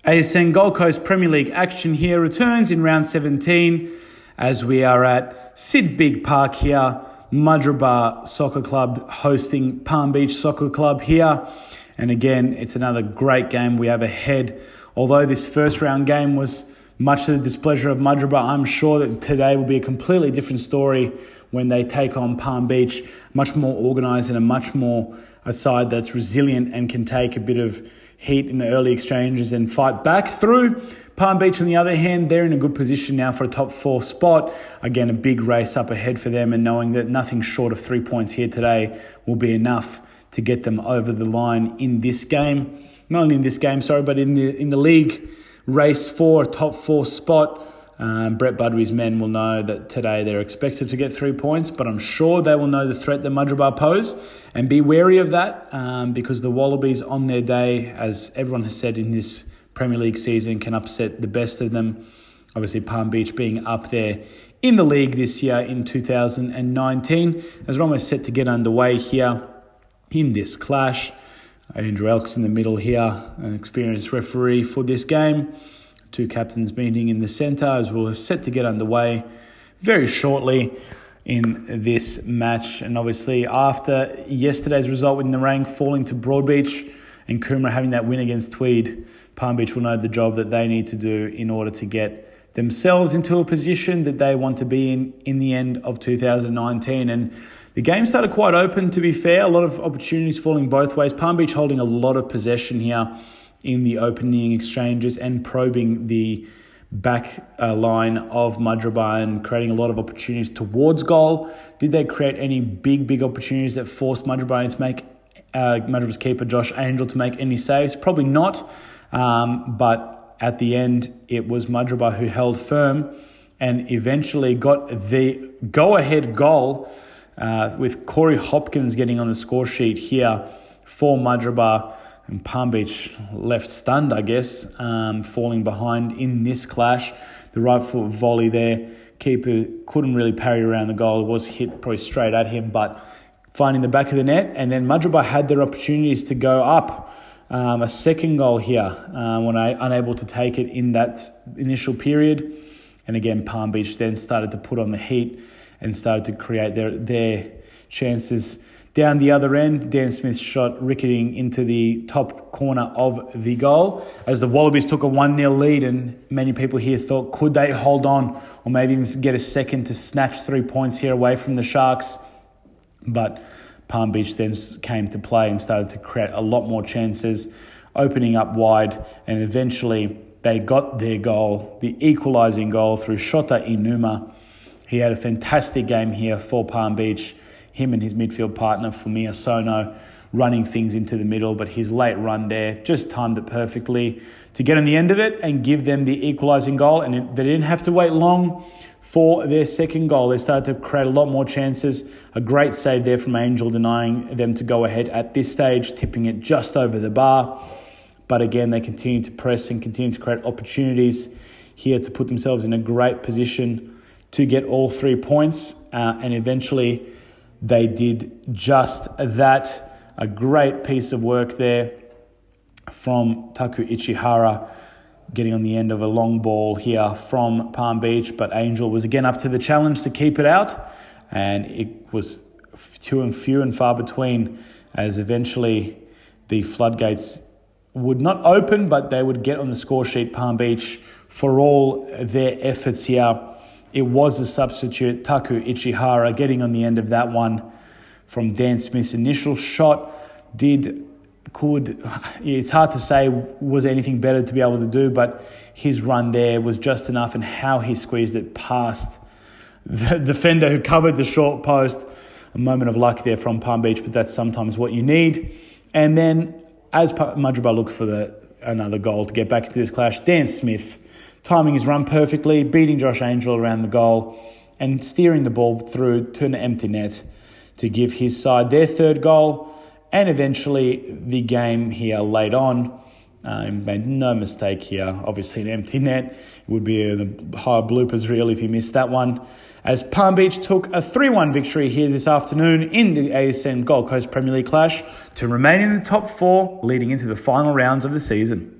ASN Gold Coast Premier League action here returns in round 17 as we are at Sid Bigg Park here. Mudgeeraba Soccer Club hosting Palm Beach Soccer Club here. And again, it's another great game we have ahead. Although this first round game was much to the displeasure of Mudgeeraba, I'm sure that today will be a completely different story when they take on Palm Beach. Much more organised and a side that's resilient and can take a bit of heat in the early exchanges and fight back through. Palm Beach, on the other hand, they're in a good position now for a top 4 spot. Again, a big race up ahead for them, and knowing that nothing short of 3 points here today will be enough to get them over the line in this game. Not only in this game, but in the league race for a top 4 spot. Brett Budry's men will know that today they're expected to get 3 points, but I'm sure they will know the threat that Mudgeeraba pose and be wary of that because the Wallabies on their day, as everyone has said in this Premier League season, can upset the best of them. Obviously, Palm Beach being up there in the league this year in 2019, as we're almost set to get underway here in this clash. Andrew Elks in the middle here, an experienced referee for this game. 2 captains meeting in the centre as we're set to get underway very shortly in this match. And obviously after yesterday's result with Narang falling to Broadbeach and Coomera having that win against Tweed, Palm Beach will know the job that they need to do in order to get themselves into a position that they want to be in the end of 2019. And the game started quite open, to be fair. A lot of opportunities falling both ways. Palm Beach holding a lot of possession here in the opening exchanges and probing the back line of Mudgeeraba and creating a lot of opportunities towards goal. Did they create any big opportunities that forced Mudgeeraba to make Mudgeeraba's keeper Josh Angel to make any saves? Probably not. But at the end, it was Mudgeeraba who held firm and eventually got the go-ahead goal with Corey Hopkins getting on the score sheet here for Mudgeeraba. And Palm Beach left stunned, I guess, falling behind in this clash. The right foot volley there. Keeper couldn't really parry around the goal. It was hit probably straight at him, but finding the back of the net. And then Mudgeeraba had their opportunities to go up. A second goal here when unable to take it in that initial period. And again, Palm Beach then started to put on the heat and started to create their chances. Down the other end, Dan Smith's shot ricketing into the top corner of the goal as the Wallabies took a 1-0 lead, and many people here thought, could they hold on or maybe even get a second to snatch 3 points here away from the Sharks? But Palm Beach then came to play and started to create a lot more chances, opening up wide, and eventually they got their goal, the equalising goal through Shota Inuma. He had a fantastic game here for Palm Beach. Him and his midfield partner, Fumia Sono, running things into the middle, but his late run there just timed it perfectly to get on the end of it and give them the equalising goal. And they didn't have to wait long for their second goal. They started to create a lot more chances. A great save there from Angel, denying them to go ahead at this stage, tipping it just over the bar. But again, they continue to press and continue to create opportunities here to put themselves in a great position to get all 3 points. And eventually they did just that. A great piece of work there from Taku Ichihara, getting on the end of a long ball here from Palm Beach. But Angel was again up to the challenge to keep it out. And it was few and far between as eventually the floodgates would not open, but they would get on the score sheet, Palm Beach, for all their efforts here. It was the substitute, Taku Ichihara, getting on the end of that one from Dan Smith's initial shot. It's hard to say was anything better to be able to do, but his run there was just enough, and how he squeezed it past the defender who covered the short post. A moment of luck there from Palm Beach, but that's sometimes what you need. And then as Mudgeeraba looked for another goal to get back into this clash, Dan Smith timing his run perfectly, beating Josh Angel around the goal and steering the ball through to an empty net to give his side their third goal. And eventually the game here late on. He made no mistake here. Obviously an empty net. It would be a high bloopers reel if he missed that one. As Palm Beach took a 3-1 victory here this afternoon in the ASN Gold Coast Premier League clash to remain in the top 4 leading into the final rounds of the season.